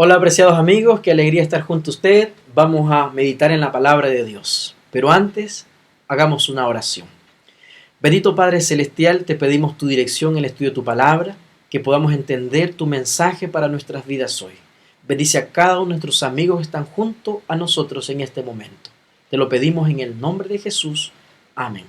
Hola apreciados amigos, qué alegría estar junto a usted. Vamos a meditar en la palabra de Dios. Pero antes, hagamos una oración. Bendito Padre Celestial, te pedimos tu dirección en el estudio de tu palabra, que podamos entender tu mensaje para nuestras vidas hoy. Bendice a cada uno de nuestros amigos que están junto a nosotros en este momento. Te lo pedimos en el nombre de Jesús. Amén.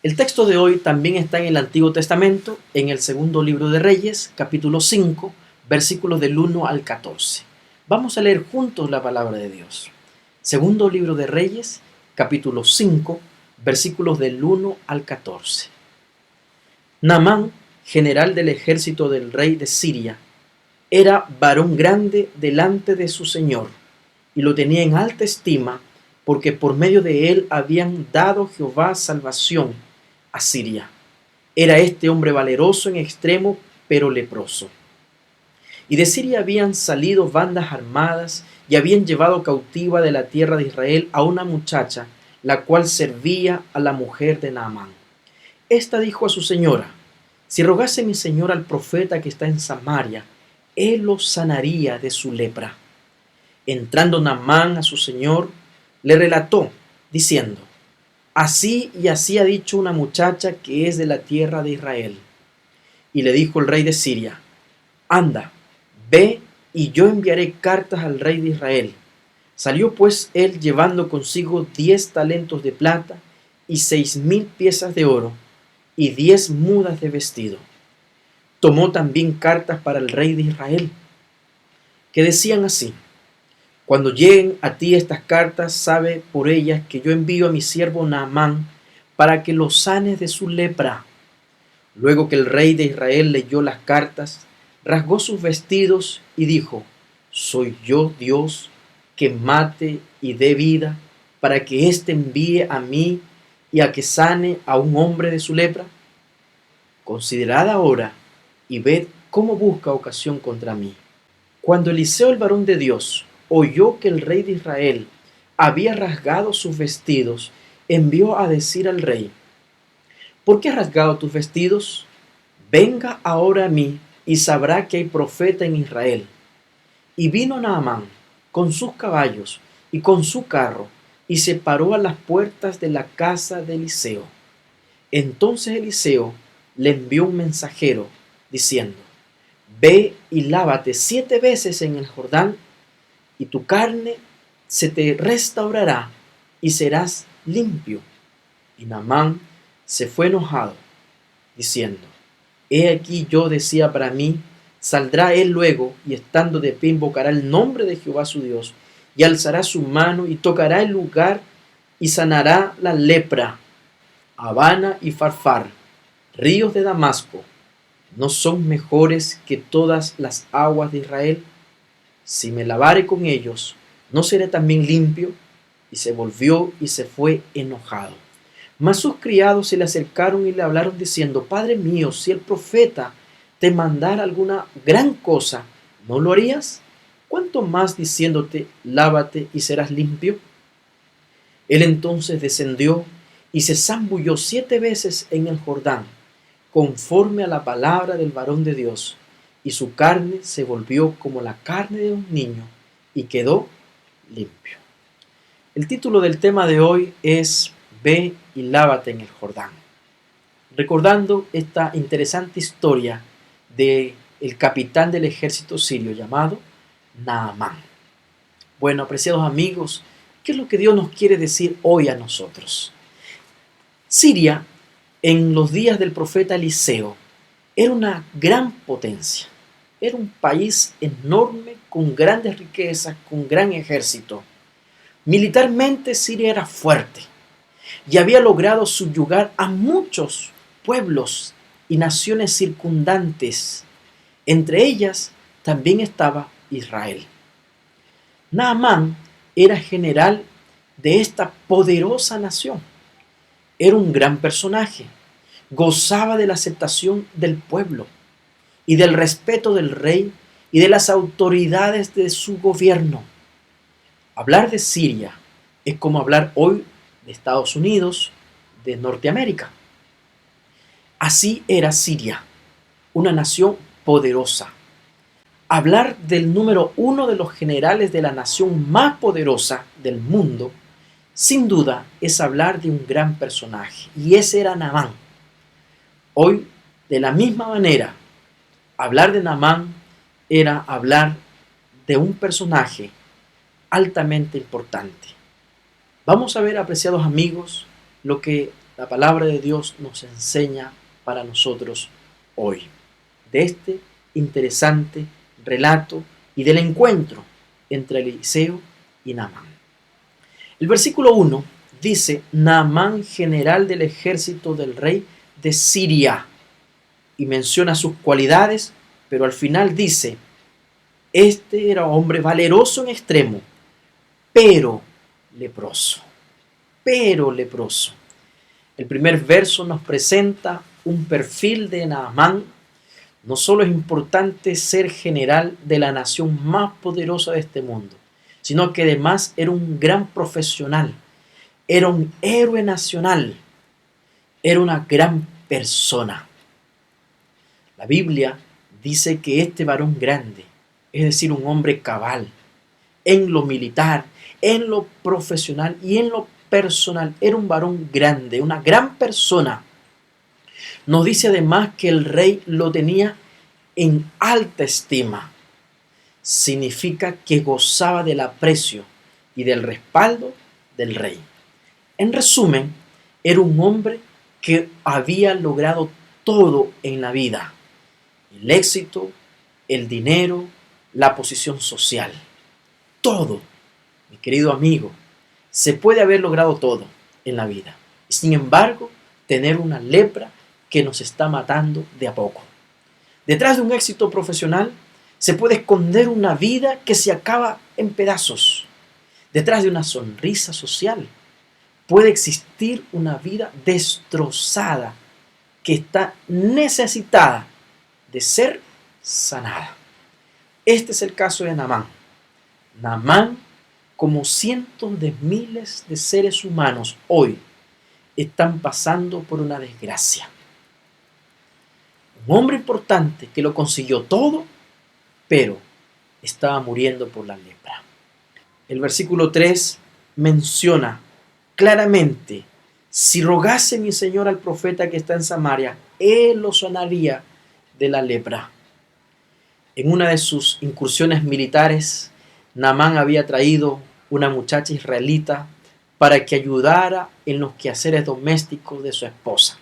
El texto de hoy también está en el Antiguo Testamento, en el segundo libro de Reyes, capítulo 5, versículos del 1 al 14. Vamos a leer juntos la palabra de Dios. Segundo libro de Reyes, capítulo 5, versículos del 1 al 14. Naamán, general del ejército del rey de Siria, era varón grande delante de su señor, y lo tenía en alta estima, porque por medio de él habían dado Jehová salvación a Siria. Era este hombre valeroso en extremo, pero leproso. Y de Siria habían salido bandas armadas y habían llevado cautiva de la tierra de Israel a una muchacha, la cual servía a la mujer de Naamán. Esta dijo a su señora: si rogase mi señor al profeta que está en Samaria, él lo sanaría de su lepra. Entrando Naamán a su señor, le relató, diciendo: así y así ha dicho una muchacha que es de la tierra de Israel. Y le dijo el rey de Siria: anda, ve, y yo enviaré cartas al rey de Israel. Salió pues él llevando consigo 10 talentos de plata y 6,000 piezas de oro y 10 mudas de vestido. Tomó también cartas para el rey de Israel, que decían así: cuando lleguen a ti estas cartas, sabe por ellas que yo envío a mi siervo Naamán para que lo sanes de su lepra. Luego que el rey de Israel leyó las cartas, rasgó sus vestidos y dijo: ¿soy yo Dios que mate y dé vida para que éste envíe a mí y a que sane a un hombre de su lepra? Considerad ahora y ved cómo busca ocasión contra mí. Cuando Eliseo, el varón de Dios, oyó que el rey de Israel había rasgado sus vestidos, envió a decir al rey: ¿por qué has rasgado tus vestidos? Venga ahora a mí y sabrá que hay profeta en Israel. Y vino Naamán con sus caballos y con su carro, y se paró a las puertas de la casa de Eliseo. Entonces Eliseo le envió un mensajero, diciendo: ve y lávate 7 veces en el Jordán, y tu carne se te restaurará y serás limpio. Y Naamán se fue enojado, diciendo: he aquí yo decía para mí, saldrá él luego, y estando de pie invocará el nombre de Jehová su Dios, y alzará su mano y tocará el lugar y sanará la lepra. Habana y Farfar, ríos de Damasco, ¿no son mejores que todas las aguas de Israel? Si me lavare con ellos, ¿no seré también limpio? Y se volvió y se fue enojado. Mas sus criados se le acercaron y le hablaron diciendo: Padre mío, si el profeta te mandara alguna gran cosa, ¿no lo harías? ¿Cuánto más diciéndote: lávate y serás limpio? Él entonces descendió y se zambulló 7 veces en el Jordán, conforme a la palabra del varón de Dios, y su carne se volvió como la carne de un niño, y quedó limpio. El título del tema de hoy es: Ve y lávate en el Jordán. Recordando esta interesante historia de el capitán del ejército sirio llamado Naamán. Bueno, apreciados amigos, ¿qué es lo que Dios nos quiere decir hoy a nosotros? Siria, en los días del profeta Eliseo, era una gran potencia. Era un país enorme, con grandes riquezas, con gran ejército. Militarmente Siria era fuerte y había logrado subyugar a muchos pueblos y naciones circundantes. Entre ellas también estaba Israel. Naamán era general de esta poderosa nación. Era un gran personaje. Gozaba de la aceptación del pueblo y del respeto del rey y de las autoridades de su gobierno. Hablar de Siria es como hablar hoy de Estados Unidos, de Norteamérica. Así era Siria, una nación poderosa. Hablar del número uno de los generales de la nación más poderosa del mundo, sin duda, es hablar de un gran personaje, y ese era Naamán. Hoy, de la misma manera, hablar de Naamán era hablar de un personaje altamente importante. Vamos a ver, apreciados amigos, lo que la palabra de Dios nos enseña para nosotros hoy, de este interesante relato y del encuentro entre Eliseo y Naamán. El versículo 1 dice: Naamán, general del ejército del rey de Siria, y menciona sus cualidades, pero al final dice: este era hombre valeroso en extremo, pero leproso. Pero leproso. El primer verso nos presenta un perfil de Naamán. No solo es importante ser general de la nación más poderosa de este mundo, sino que además era un gran profesional, era un héroe nacional, era una gran persona. La Biblia dice que este varón grande, es decir, un hombre cabal, en lo militar, en lo profesional y en lo personal, era un varón grande, una gran persona. Nos dice además que el rey lo tenía en alta estima. Significa que gozaba del aprecio y del respaldo del rey. En resumen, era un hombre que había logrado todo en la vida: el éxito, el dinero, la posición social. Todo, mi querido amigo, se puede haber logrado todo en la vida. Y sin embargo, tener una lepra que nos está matando de a poco. Detrás de un éxito profesional se puede esconder una vida que se acaba en pedazos. Detrás de una sonrisa social puede existir una vida destrozada que está necesitada de ser sanada. Este es el caso de Naamán. Naamán, como cientos de miles de seres humanos hoy, están pasando por una desgracia. Un hombre importante que lo consiguió todo, pero estaba muriendo por la lepra. El versículo 3 menciona claramente: si rogase mi señor al profeta que está en Samaria, él lo sanaría de la lepra. En una de sus incursiones militares, Naamán había traído una muchacha israelita para que ayudara en los quehaceres domésticos de su esposa.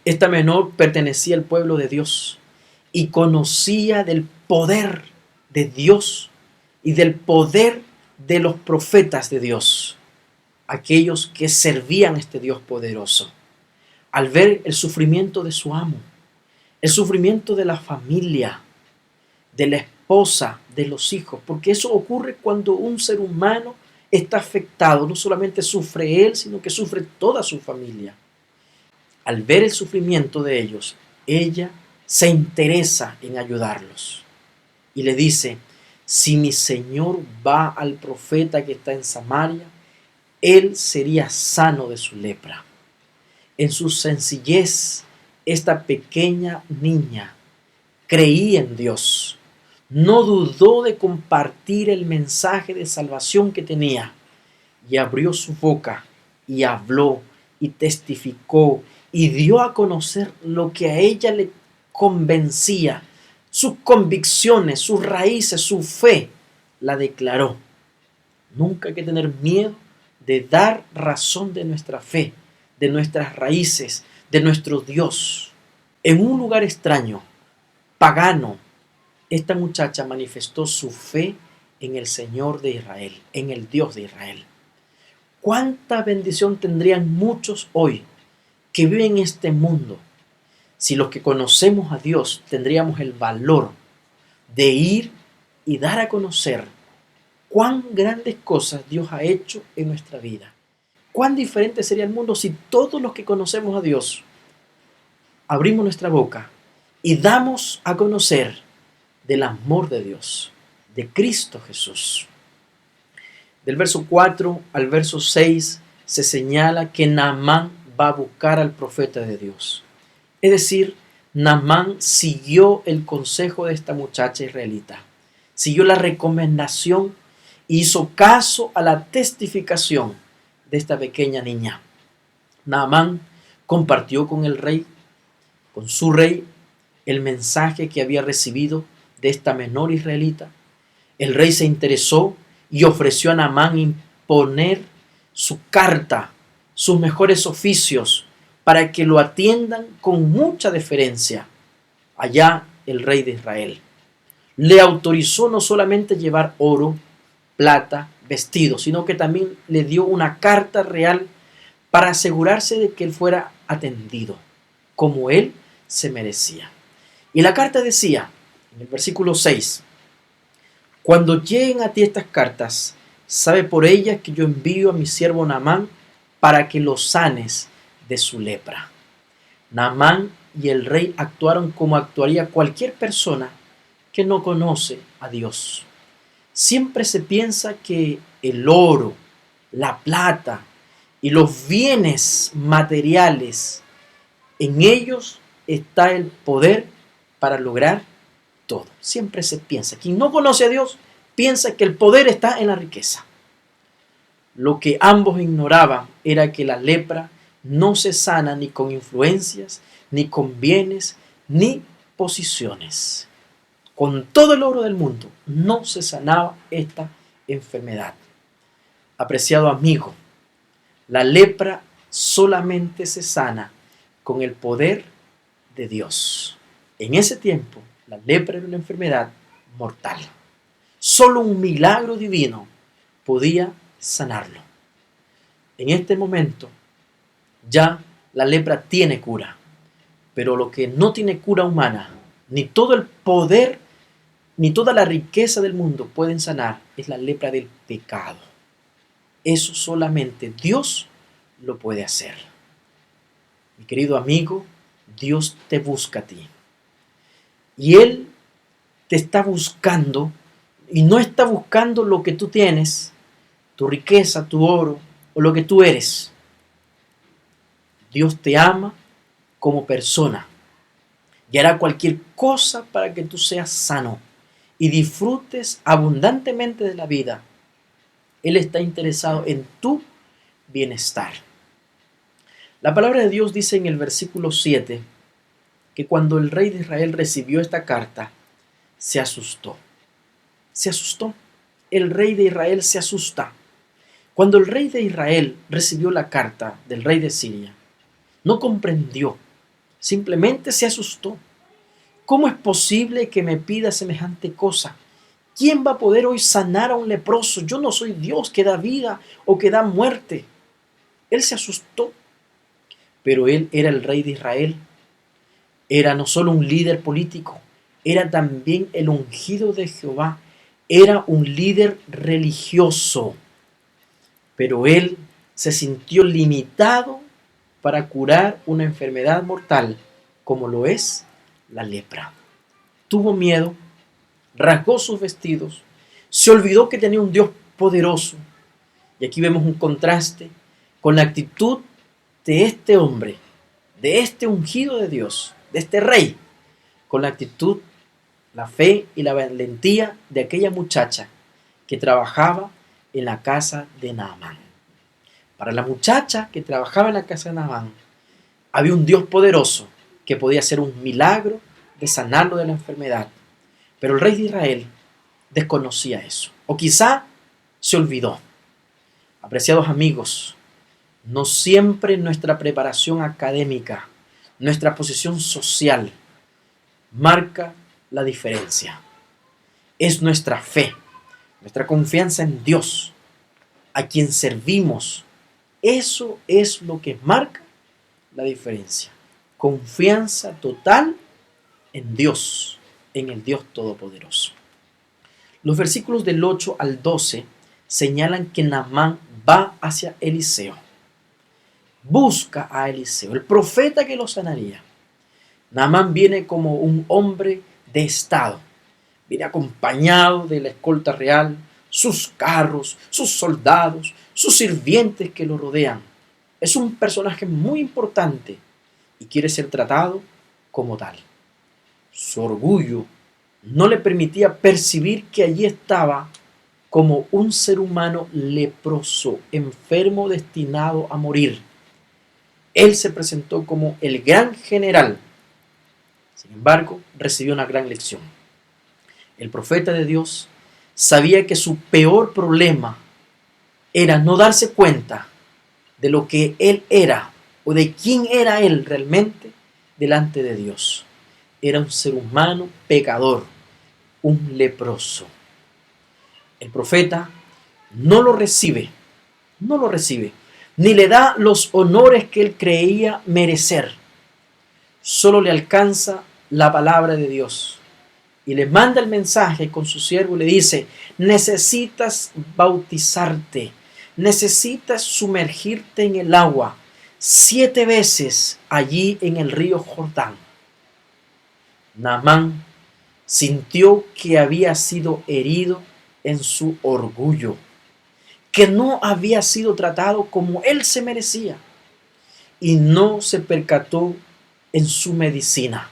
Esta menor pertenecía al pueblo de Dios y conocía del poder de Dios y del poder de los profetas de Dios, aquellos que servían a este Dios poderoso. Al ver el sufrimiento de su amo, el sufrimiento de la familia, de la esposa, de los hijos, porque eso ocurre cuando un ser humano está afectado, no solamente sufre él, sino que sufre toda su familia. Al ver el sufrimiento de ellos, ella se interesa en ayudarlos y le dice: si mi señor va al profeta que está en Samaria, él sería sano de su lepra. En su sencillez, esta pequeña niña creía en Dios. No dudó de compartir el mensaje de salvación que tenía y abrió su boca y habló y testificó y dio a conocer lo que a ella le convencía, sus convicciones, sus raíces, su fe. La declaró. Nunca hay que tener miedo de dar razón de nuestra fe, de nuestras raíces, de nuestro Dios. En un lugar extraño, pagano, esta muchacha manifestó su fe en el Señor de Israel, en el Dios de Israel. ¿Cuánta bendición tendrían muchos hoy que viven en este mundo si los que conocemos a Dios tendríamos el valor de ir y dar a conocer cuán grandes cosas Dios ha hecho en nuestra vida? ¿Cuán diferente sería el mundo si todos los que conocemos a Dios abrimos nuestra boca y damos a conocer del amor de Dios, de Cristo Jesús? Del verso 4 al verso 6 se señala que Naamán va a buscar al profeta de Dios. Es decir, Naamán siguió el consejo de esta muchacha israelita, siguió la recomendación e hizo caso a la testificación de esta pequeña niña. Naamán compartió con el rey, con su rey, el mensaje que había recibido de esta menor israelita. El rey se interesó y ofreció a Naamán imponer su carta, sus mejores oficios, para que lo atiendan con mucha deferencia. Allá el rey de Israel le autorizó no solamente llevar oro, plata, vestidos, sino que también le dio una carta real para asegurarse de que él fuera atendido como él se merecía. Y la carta decía, en el versículo 6, cuando lleguen a ti estas cartas, sabe por ellas que yo envío a mi siervo Naamán para que lo sanes de su lepra. Naamán y el rey actuaron como actuaría cualquier persona que no conoce a Dios. Siempre se piensa que el oro, la plata y los bienes materiales, en ellos está el poder para lograr todo. Siempre se piensa. Quien no conoce a Dios piensa que el poder está en la riqueza. Lo que ambos ignoraban era que la lepra no se sana ni con influencias, ni con bienes, ni posiciones. Con todo el oro del mundo no se sanaba esta enfermedad. Apreciado amigo, la lepra solamente se sana con el poder de Dios. En ese tiempo, la lepra era una enfermedad mortal. Solo un milagro divino podía sanarlo. En este momento, ya la lepra tiene cura, pero lo que no tiene cura humana, ni todo el poder, ni toda la riqueza del mundo pueden sanar, es la lepra del pecado. Eso solamente Dios lo puede hacer. Mi querido amigo, Dios te busca a ti. Y Él te está buscando y no está buscando lo que tú tienes, tu riqueza, tu oro o lo que tú eres. Dios te ama como persona y hará cualquier cosa para que tú seas sano y disfrutes abundantemente de la vida. Él está interesado en tu bienestar. La palabra de Dios dice en el versículo 7 que cuando el rey de Israel recibió esta carta, se asustó. Se asustó. El rey de Israel se asusta. Cuando el rey de Israel recibió la carta del rey de Siria, no comprendió, simplemente se asustó. ¿Cómo es posible que me pida semejante cosa? ¿Quién va a poder hoy sanar a un leproso? Yo no soy Dios que da vida o que da muerte. Él se asustó, pero él era el rey de Israel. Era no solo un líder político, era también el ungido de Jehová. Era un líder religioso, pero él se sintió limitado para curar una enfermedad mortal como lo es la lepra. Tuvo miedo, rasgó sus vestidos, se olvidó que tenía un Dios poderoso. Y aquí vemos un contraste con la actitud de este hombre, de este ungido de Dios, de este rey, con la actitud, la fe y la valentía de aquella muchacha que trabajaba en la casa de Naamán. Para la muchacha que trabajaba en la casa de Naamán, había un Dios poderoso que podía hacer un milagro de sanarlo de la enfermedad. Pero el rey de Israel desconocía eso, o quizá se olvidó. Apreciados amigos, no siempre nuestra preparación académica, nuestra posición social, marca la diferencia. Es nuestra fe, nuestra confianza en Dios, a quien servimos. Eso es lo que marca la diferencia. Confianza total en Dios, en el Dios Todopoderoso. Los versículos del 8 al 12 señalan que Naamán va hacia Eliseo. Busca a Eliseo, el profeta que lo sanaría. Naamán viene como un hombre de estado. Viene acompañado de la escolta real, sus carros, sus soldados, sus sirvientes que lo rodean. Es un personaje muy importante y quiere ser tratado como tal. Su orgullo no le permitía percibir que allí estaba como un ser humano leproso, enfermo, destinado a morir. Él se presentó como el gran general. Sin embargo, recibió una gran lección. El profeta de Dios sabía que su peor problema era no darse cuenta de lo que él era o de quién era él realmente delante de Dios. Era un ser humano pecador, un leproso. El profeta no lo recibe, ni le da los honores que él creía merecer. Solo le alcanza la palabra de Dios y le manda el mensaje con su siervo y le dice: necesitas bautizarte, necesitas sumergirte en el agua 7 veces allí en el río Jordán. Naamán sintió que había sido herido en su orgullo, que no había sido tratado como él se merecía, y no se percató en su medicina.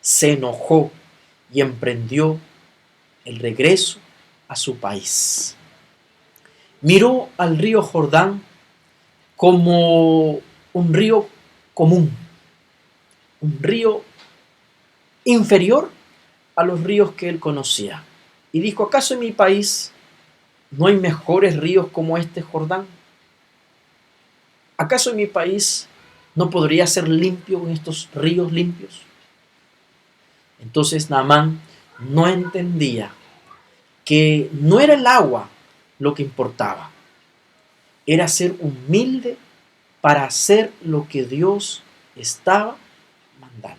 Se enojó y emprendió el regreso a su país. Miró al río Jordán como un río común, un río inferior a los ríos que él conocía. Y dijo: ¿acaso en mi país no hay mejores ríos como este Jordán? ¿Acaso en mi país no podría ser limpio en estos ríos limpios? Entonces Naamán no entendía que no era el agua lo que importaba, era ser humilde para hacer lo que Dios estaba mandando.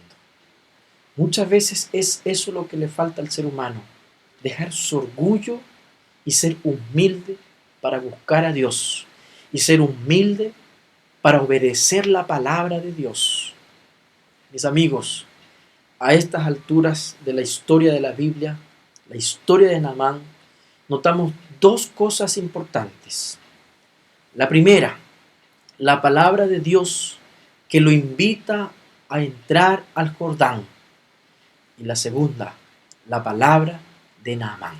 Muchas veces es eso lo que le falta al ser humano: dejar su orgullo y ser humilde para buscar a Dios, y ser humilde para obedecer la palabra de Dios. Mis amigos, a estas alturas de la historia de la Biblia, la historia de Naamán, notamos 2 cosas importantes. La primera, la palabra de Dios que lo invita a entrar al Jordán. Y la segunda, la palabra de Naamán.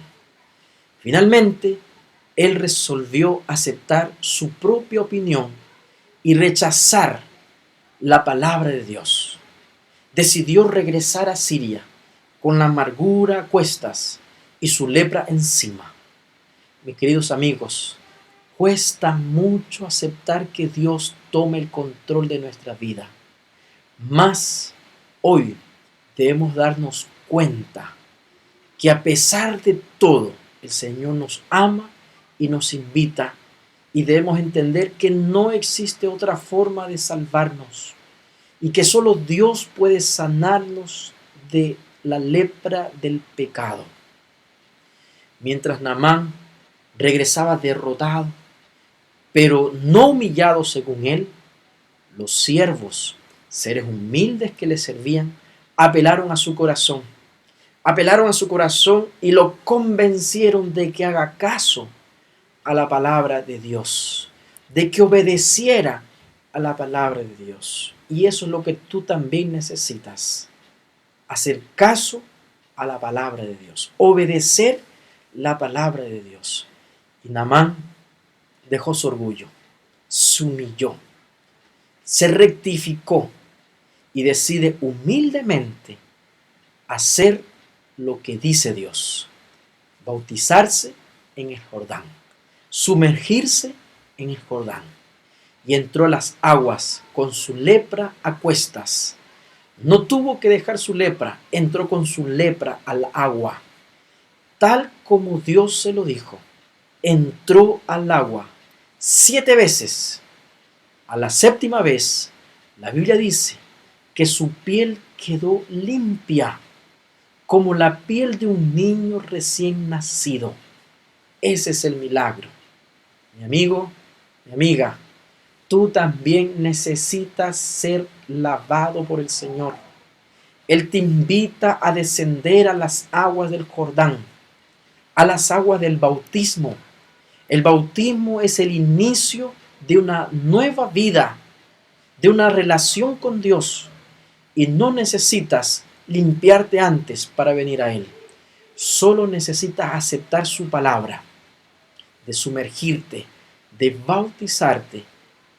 Finalmente, él resolvió aceptar su propia opinión y rechazar la palabra de Dios. Decidió regresar a Siria con la amargura a cuestas y su lepra encima. Mis queridos amigos, cuesta mucho aceptar que Dios tome el control de nuestra vida. Mas hoy debemos darnos cuenta que a pesar de todo, el Señor nos ama y nos invita, y debemos entender que no existe otra forma de salvarnos y que solo Dios puede sanarnos de la lepra del pecado. Mientras Naamán regresaba derrotado, pero no humillado según él, los siervos, seres humildes que le servían, apelaron a su corazón y lo convencieron de que haga caso a la palabra de Dios, de que obedeciera a la palabra de Dios. Y eso es lo que tú también necesitas: hacer caso a la palabra de Dios, obedecer la palabra de Dios. Y Naamán dejó su orgullo, se humilló, se rectificó y decide humildemente hacer lo que dice Dios: bautizarse en el Jordán, sumergirse en el Jordán. Y entró a las aguas con su lepra a cuestas. No tuvo que dejar su lepra, entró con su lepra al agua, tal como Dios se lo dijo. Entró al agua 7 veces. A la 7ª vez, la Biblia dice que su piel quedó limpia, como la piel de un niño recién nacido. Ese es el milagro. Mi amigo, mi amiga, tú también necesitas ser lavado por el Señor. Él te invita a descender a las aguas del Jordán, a las aguas del bautismo. El bautismo es el inicio de una nueva vida, de una relación con Dios. y no necesitas limpiarte antes para venir a Él. Solo necesitas aceptar su palabra, de sumergirte, de bautizarte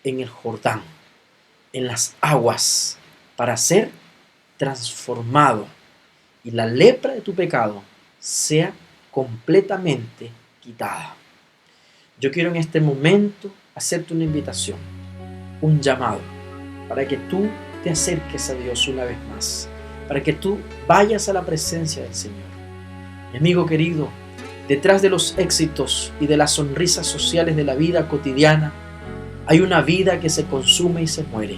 en el Jordán, en las aguas, para ser transformado y la lepra de tu pecado sea completamente quitada. Yo quiero en este momento hacerte una invitación, un llamado, para que tú te acerques a Dios una vez más, para que tú vayas a la presencia del Señor. Mi amigo querido, detrás de los éxitos y de las sonrisas sociales de la vida cotidiana, hay una vida que se consume y se muere.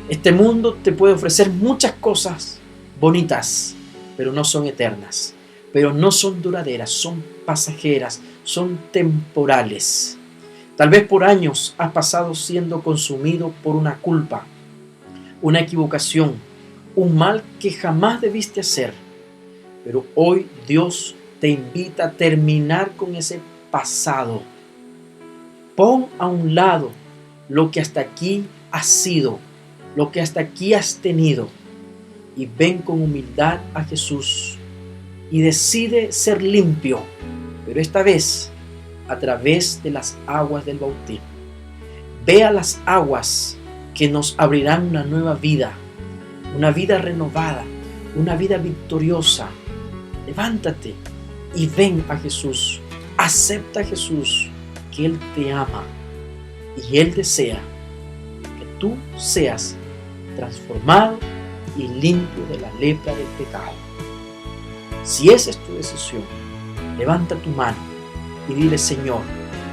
Este mundo te puede ofrecer muchas cosas bonitas, pero no son eternas, pero no son duraderas, son pasajeras, son temporales. Tal vez por años has pasado siendo consumido por una culpa, una equivocación, un mal que jamás debiste hacer. Pero hoy Dios te invita a terminar con ese pasado. Pon a un lado lo que hasta aquí has sido, lo que hasta aquí has tenido, y ven con humildad a Jesús y decide ser limpio, pero esta vez a través de las aguas del bautismo. Ve a las aguas que nos abrirán una nueva vida renovada, una vida victoriosa. Levántate y ven a Jesús. Acepta a Jesús, que Él te ama y Él desea que tú seas transformado y limpio de la lepra del pecado. Si esa es tu decisión, levanta tu mano y dile: Señor,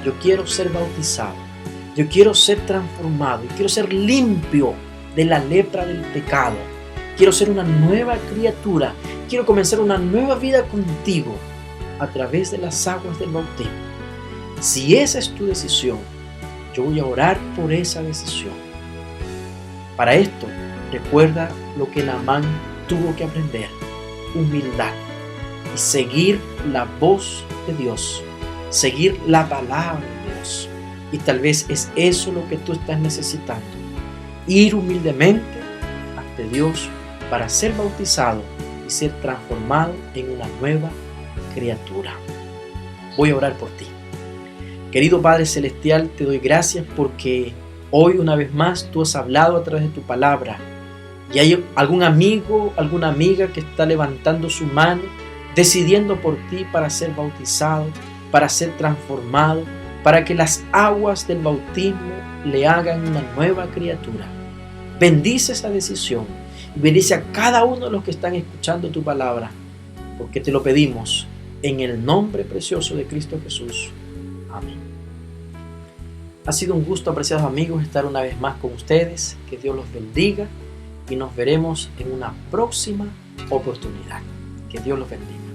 yo quiero ser bautizado, yo quiero ser transformado, yo quiero ser limpio de la lepra del pecado. Quiero ser una nueva criatura. Quiero comenzar una nueva vida contigo a través de las aguas del bautismo. Si esa es tu decisión, yo voy a orar por esa decisión. Para esto, recuerda lo que Naamán tuvo que aprender: humildad y seguir la voz de Dios, seguir la palabra de Dios. Y tal vez es eso lo que tú estás necesitando: ir humildemente ante Dios para ser bautizado y ser transformado en una nueva criatura. Voy a orar por ti. Querido Padre Celestial, te doy gracias porque hoy una vez más tú has hablado a través de tu palabra, y hay algún amigo, alguna amiga que está levantando su mano, decidiendo por ti para ser bautizado, para ser transformado, para que las aguas del bautismo le hagan una nueva criatura. Bendice esa decisión y bendice a cada uno de los que están escuchando tu palabra, porque te lo pedimos en el nombre precioso de Cristo Jesús. Amén. Ha sido un gusto, apreciados amigos, estar una vez más con ustedes. Que Dios los bendiga y nos veremos en una próxima oportunidad. Que Dios los bendiga.